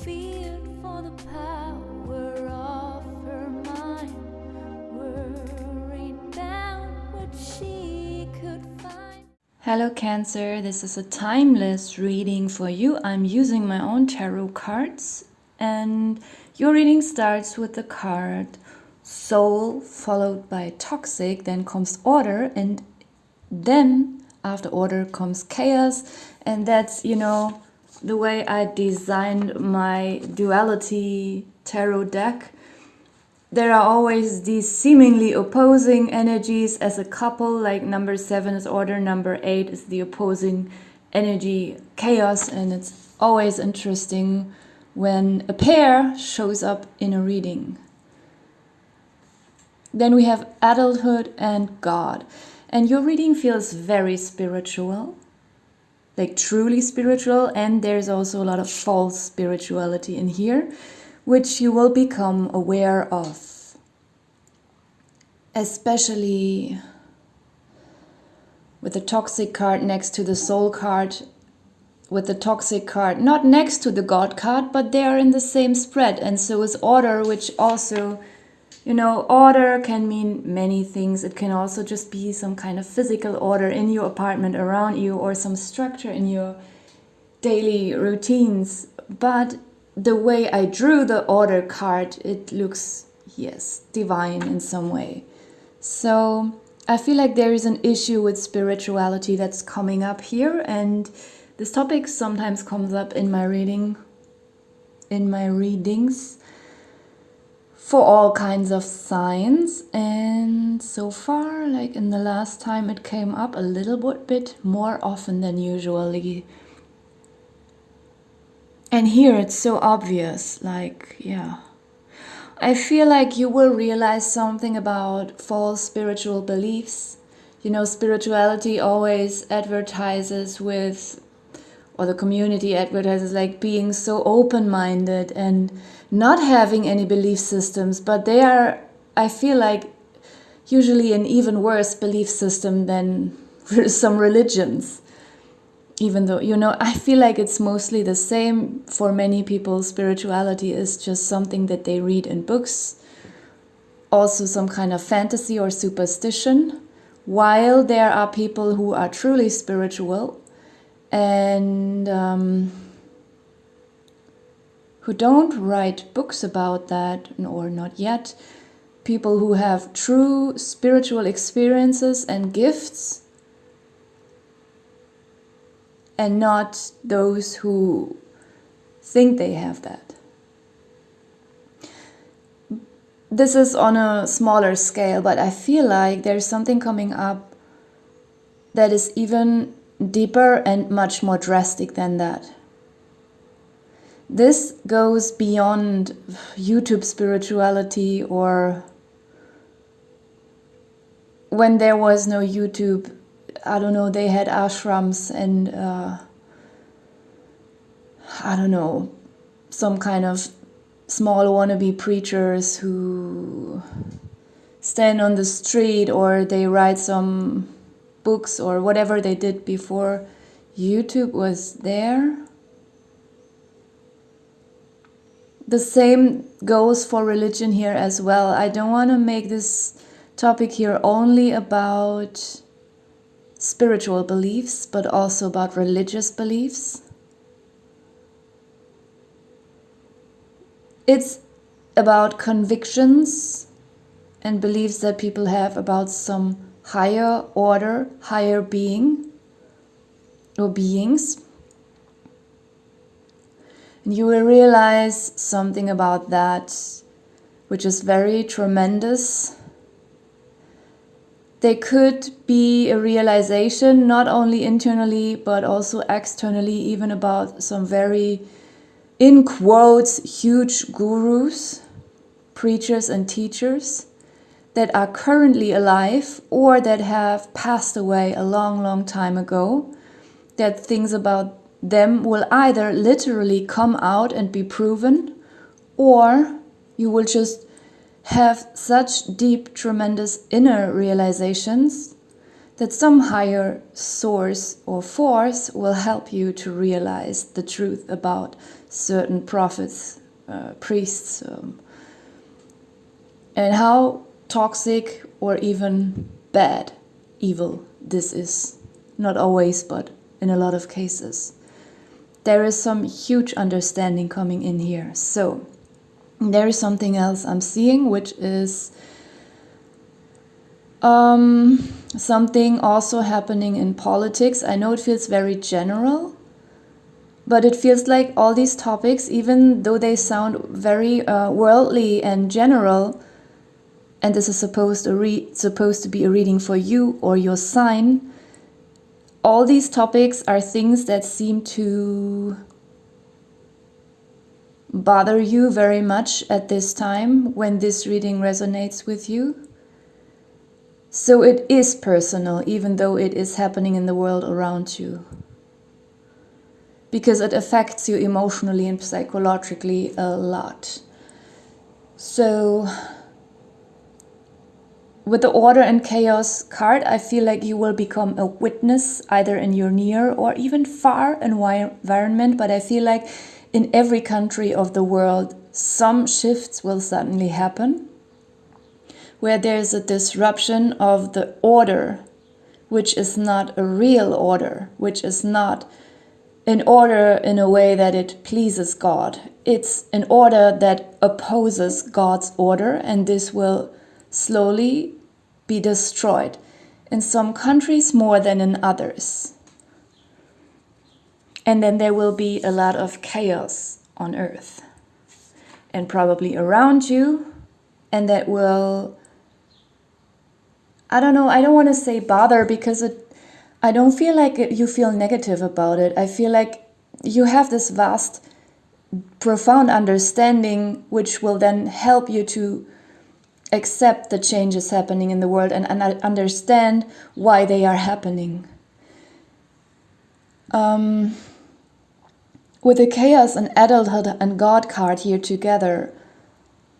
feared for the power of her mind, worried about what she could find. Hello Cancer, this is a timeless reading for you. I'm using my own tarot cards and your reading starts with the card Soul followed by Toxic, then comes Order, and then after Order comes Chaos. And that's, the way I designed my duality tarot deck. There are always these seemingly opposing energies as a couple, like number 7 is Order, number 8 is the opposing energy, Chaos, and it's always interesting when a pair shows up in a reading. Then we have Adulthood and God, and your reading feels very spiritual, like truly spiritual, and there's also a lot of false spirituality in here, which you will become aware of. Especially with the Toxic card next to the Soul card, with the Toxic card not next to the God card, but they are in the same spread, and so is Order, which also, order can mean many things. It can also just be some kind of physical order in your apartment around you, or some structure in your daily routines. But the way I drew the Order card, it looks, yes, divine in some way. So I feel like there is an issue with spirituality that's coming up here, and this topic sometimes comes up in my readings for all kinds of signs. And so far, like in the last time, it came up a little bit more often than usually. And here it's so obvious, I feel like you will realize something about false spiritual beliefs. Spirituality always advertises with, or the community advertises like being so open-minded and not having any belief systems, but they are, I feel like, usually an even worse belief system than some religions. Even though, I feel like it's mostly the same for many people. Spirituality is just something that they read in books, also some kind of fantasy or superstition, while there are people who are truly spiritual and who don't write books about that, or not yet. People who have true spiritual experiences and gifts, and not those who think they have that. This is on a smaller scale, but I feel like there's something coming up that is even deeper and much more drastic than that. This goes beyond YouTube spirituality, or when there was no YouTube, I don't know, they had ashrams and, some kind of small wannabe preachers who stand on the street, or they write some books or whatever they did before YouTube was there. The same goes for religion here as well. I don't want to make this topic here only about spiritual beliefs, but also about religious beliefs. It's about convictions and beliefs that people have about some higher order, higher being or beings. And you will realize something about that, which is very tremendous. There could be a realization, not only internally, but also externally, even about some very, in quotes, huge gurus, preachers and teachers that are currently alive or that have passed away a long, long time ago, that things about them will either literally come out and be proven, or you will just have such deep, tremendous inner realizations that some higher source or force will help you to realize the truth about certain prophets, priests, and how toxic or even bad, evil this is. Not always, but in a lot of cases. There is some huge understanding coming in here. So there is something else I'm seeing, which is something also happening in politics. I know it feels very general, but it feels like all these topics, even though they sound very worldly and general, and this is supposed to be a reading for you or your sign, all these topics are things that seem to bother you very much at this time when this reading resonates with you. So it is personal, even though it is happening in the world around you. Because it affects you emotionally and psychologically a lot. So with the Order and Chaos card, I feel like you will become a witness either in your near or even far environment. But I feel like in every country of the world, some shifts will suddenly happen, where there's a disruption of the order, which is not a real order, which is not an order in a way that it pleases God. It's an order that opposes God's order, and this will slowly be destroyed. In some countries more than in others. And then there will be a lot of chaos on earth. And probably around you, and that will, I don't know, I don't want to say bother, because I don't feel like you feel negative about it. I feel like you have this vast, profound understanding which will then help you to accept the changes happening in the world and understand why they are happening. With the chaos and adulthood and God card here together,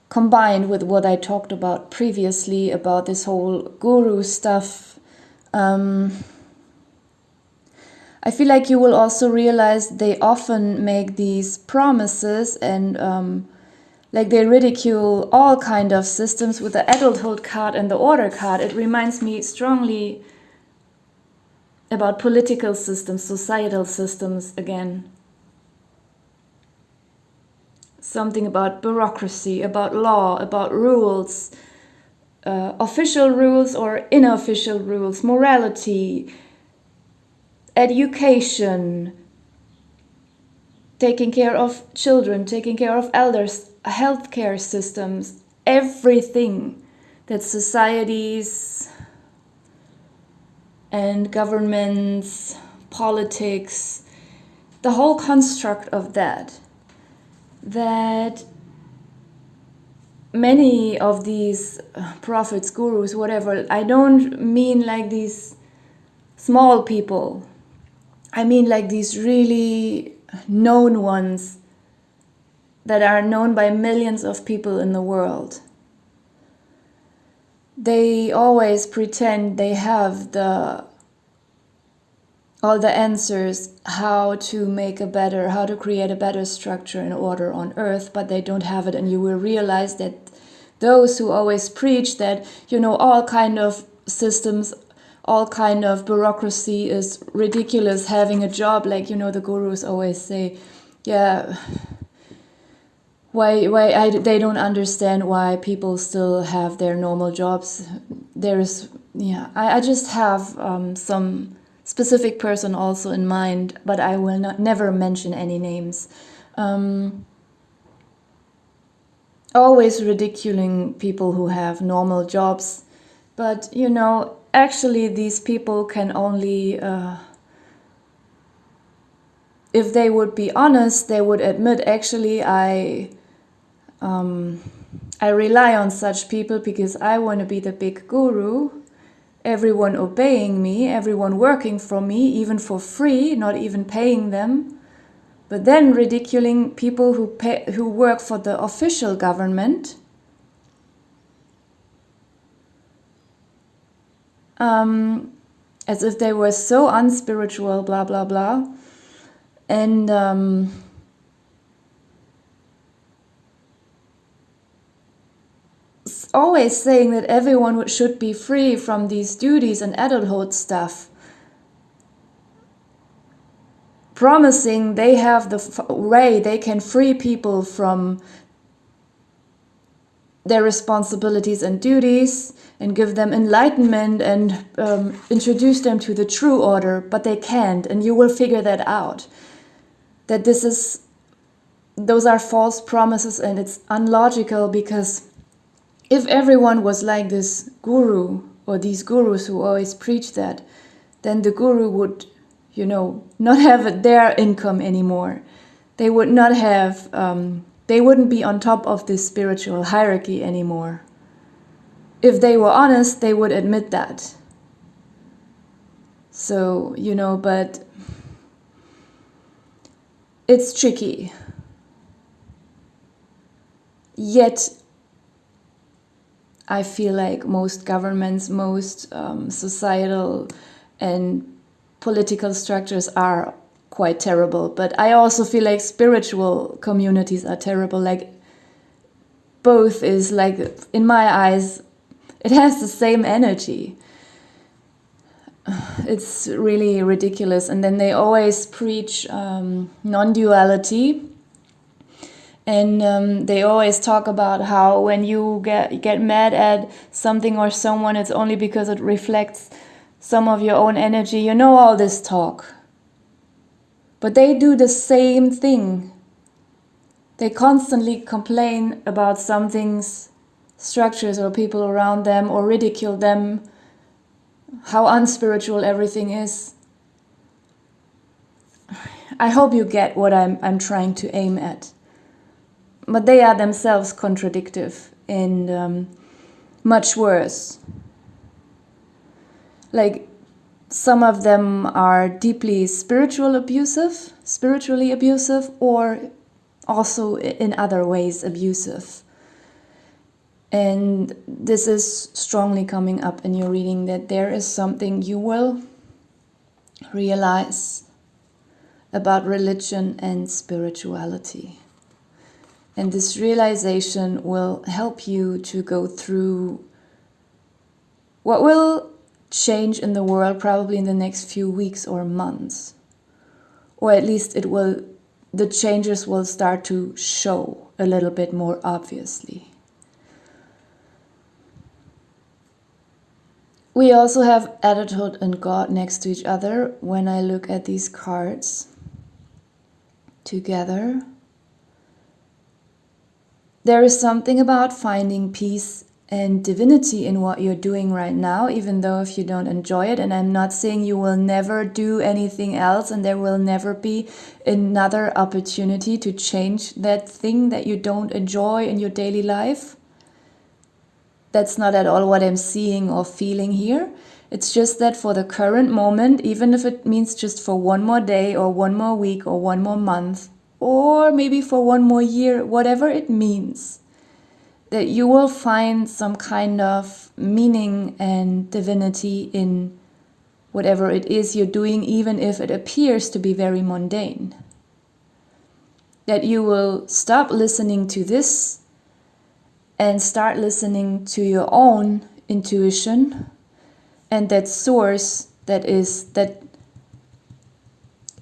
combined with what I talked about previously about this whole guru stuff, I feel like you will also realize they often make these promises and like they ridicule all kind of systems. With the adulthood card and the order card, it reminds me strongly about political systems, societal systems again. Something about bureaucracy, about law, about rules, official rules or unofficial rules, morality, education, taking care of children, taking care of elders, healthcare systems, everything that societies and governments, politics, the whole construct of that many of these prophets, gurus, whatever, I don't mean like these small people. I mean like these really known ones that are known by millions of people in the world. They always pretend they have all the answers how to create a better structure and order on earth, but they don't have it. And you will realize that those who always preach that, all kind of systems, all kind of bureaucracy is ridiculous, having a job, like, the gurus always say, yeah, they don't understand why people still have their normal jobs. I just have some specific person also in mind, but I will never mention any names. Always ridiculing people who have normal jobs, but actually these people can only, if they would be honest, they would admit, actually I rely on such people because I want to be the big guru, everyone obeying me, everyone working for me, even for free, not even paying them, but then ridiculing people who work for the official government. as if they were so unspiritual, blah, blah, blah. And always saying that everyone should be free from these duties and adulthood stuff. Promising they have the way they can free people from their responsibilities and duties and give them enlightenment and introduce them to the true order, but they can't, and you will figure that out. That those are false promises, and it's unlogical, because if everyone was like this guru or these gurus who always preach that, then the guru would, not have their income anymore. They would not have, they wouldn't be on top of this spiritual hierarchy anymore. If they were honest, they would admit that. So, but it's tricky. Yet, I feel like most governments, most societal and political structures are quite terrible. But I also feel like spiritual communities are terrible. Like, both is like, in my eyes, it has the same energy. It's really ridiculous. And then they always preach non-duality. And they always talk about how when you get mad at something or someone, it's only because it reflects some of your own energy. All this talk. But they do the same thing. They constantly complain about something's structures or people around them, or ridicule them, how unspiritual everything is. I hope you get what I'm trying to aim at. But they are themselves contradictive and much worse. Like, some of them are deeply spiritually abusive, or also in other ways abusive. And this is strongly coming up in your reading, that there is something you will realize about religion and spirituality. And this realization will help you to go through what will change in the world probably in the next few weeks or months. Or at least the changes will start to show a little bit more obviously. We also have adulthood and God next to each other when I look at these cards together. There is something about finding peace and divinity in what you're doing right now, even though if you don't enjoy it. And I'm not saying you will never do anything else and there will never be another opportunity to change that thing that you don't enjoy in your daily life. That's not at all what I'm seeing or feeling here. It's just that for the current moment, even if it means just for one more day or one more week or one more month, or maybe for one more year, whatever it means, that you will find some kind of meaning and divinity in whatever it is you're doing, even if it appears to be very mundane. That you will stop listening to this and start listening to your own intuition and that source that is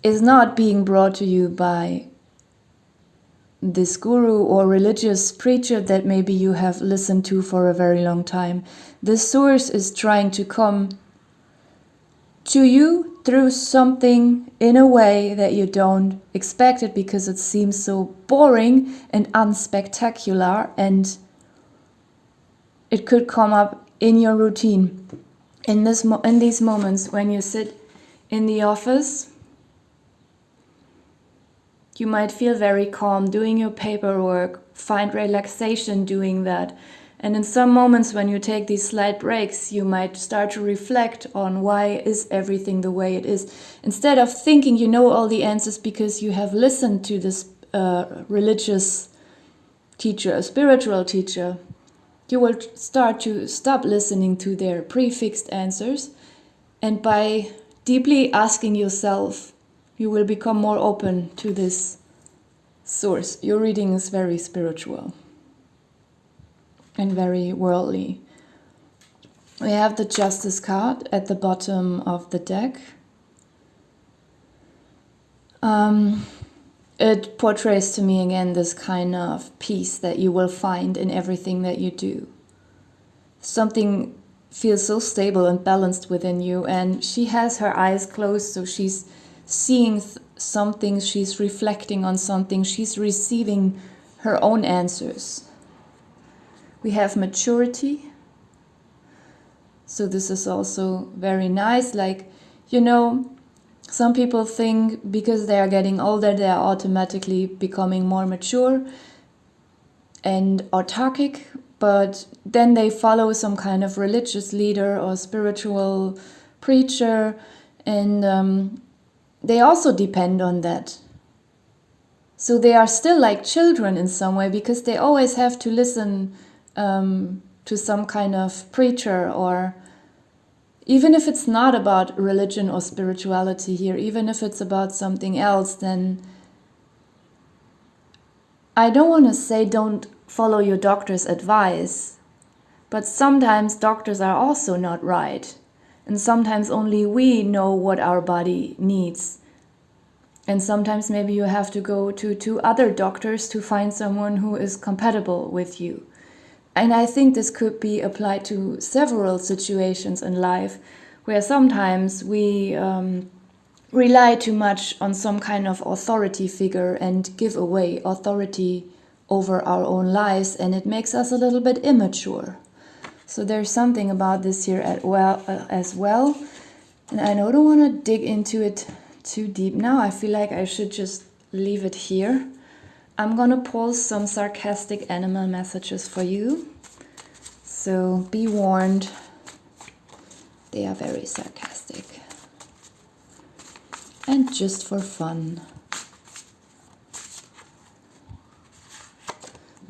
not being brought to you by this guru or religious preacher that maybe you have listened to for a very long time. This source is trying to come to you through something in a way that you don't expect it, because it seems so boring and unspectacular, and it could come up in your routine. In these moments when you sit in the office, you might feel very calm doing your paperwork, find relaxation doing that. And in some moments when you take these slight breaks, you might start to reflect on why is everything the way it is. Instead of thinking you know all the answers because you have listened to this religious teacher, a spiritual teacher, you will start to stop listening to their prefixed answers And by deeply asking yourself, you will become more open to this source. Your reading is very spiritual and very worldly. We have the Justice card at the bottom of the deck. It portrays to me again this kind of peace that you will find in everything that you do. Something feels so stable and balanced within you, and she has her eyes closed, so she's seeing something, she's reflecting on something, she's receiving her own answers. We have maturity. So this is also very nice. Like, you know, some people think because they are getting older, they are automatically becoming more mature and autarkic, but then they follow some kind of religious leader or spiritual preacher, and they also depend on that. So they are still like children in some way, because they always have to listen to some kind of preacher, or even if it's not about religion or spirituality here, even if it's about something else, then I don't want to say don't follow your doctor's advice, but sometimes doctors are also not right. And sometimes only we know what our body needs. And sometimes maybe you have to go to 2 other doctors to find someone who is compatible with you. And I think this could be applied to several situations in life where sometimes we rely too much on some kind of authority figure and give away authority over our own lives, and it makes us a little bit immature. So there's something about this here as well. And I don't want to dig into it too deep now. I feel like I should just leave it here. I'm gonna pull some sarcastic animal messages for you. So be warned, they are very sarcastic. And just for fun.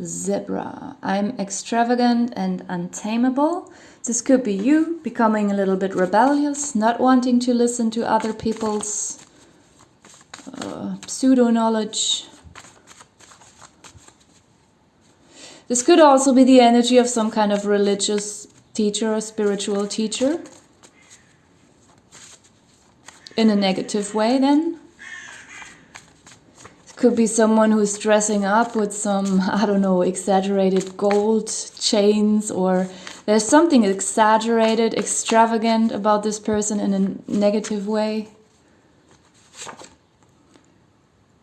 Zebra. I'm extravagant and untamable. This could be you becoming a little bit rebellious, not wanting to listen to other people's pseudo-knowledge. This could also be the energy of some kind of religious teacher or spiritual teacher. In a negative way, then. It could be someone who's dressing up with some, I don't know, exaggerated gold chains, or there's something exaggerated, extravagant about this person in a negative way.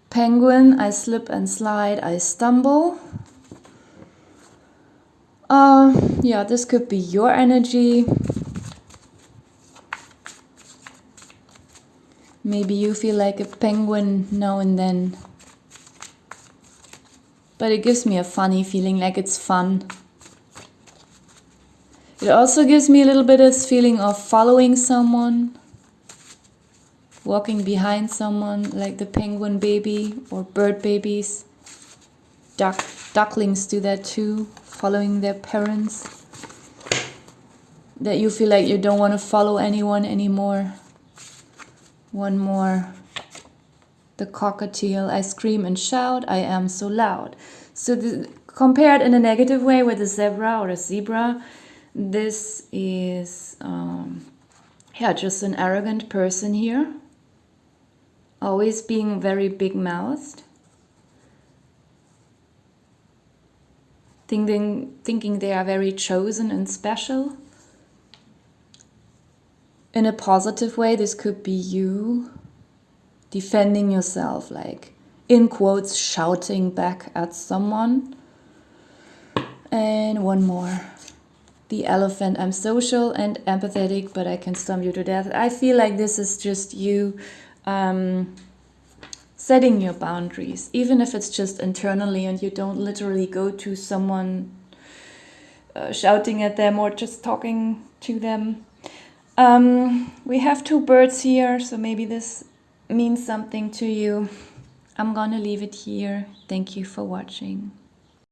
Penguin, I slip and slide, I stumble. Yeah, this could be your energy. Maybe you feel like a penguin now and then. But it gives me a funny feeling, like it's fun. It also gives me a little bit of this feeling of following someone, walking behind someone, like the penguin baby or bird babies. Ducklings do that too, following their parents. That you feel like you don't want to follow anyone anymore. One more. The cockatiel, I scream and shout, I am so loud. So compared in a negative way with a zebra or a zebra, this is just an arrogant person here. Always being very big-mouthed. Thinking they are very chosen and special. In a positive way, this could be you defending yourself, like in quotes, shouting back at someone. And one more. The elephant, I'm social and empathetic, but I can stomp you to death. I feel like this is just you setting your boundaries, even if it's just internally and you don't literally go to someone shouting at them or just talking to them. We have 2 birds here, so maybe this means something to you. I'm gonna leave it here. Thank you for watching.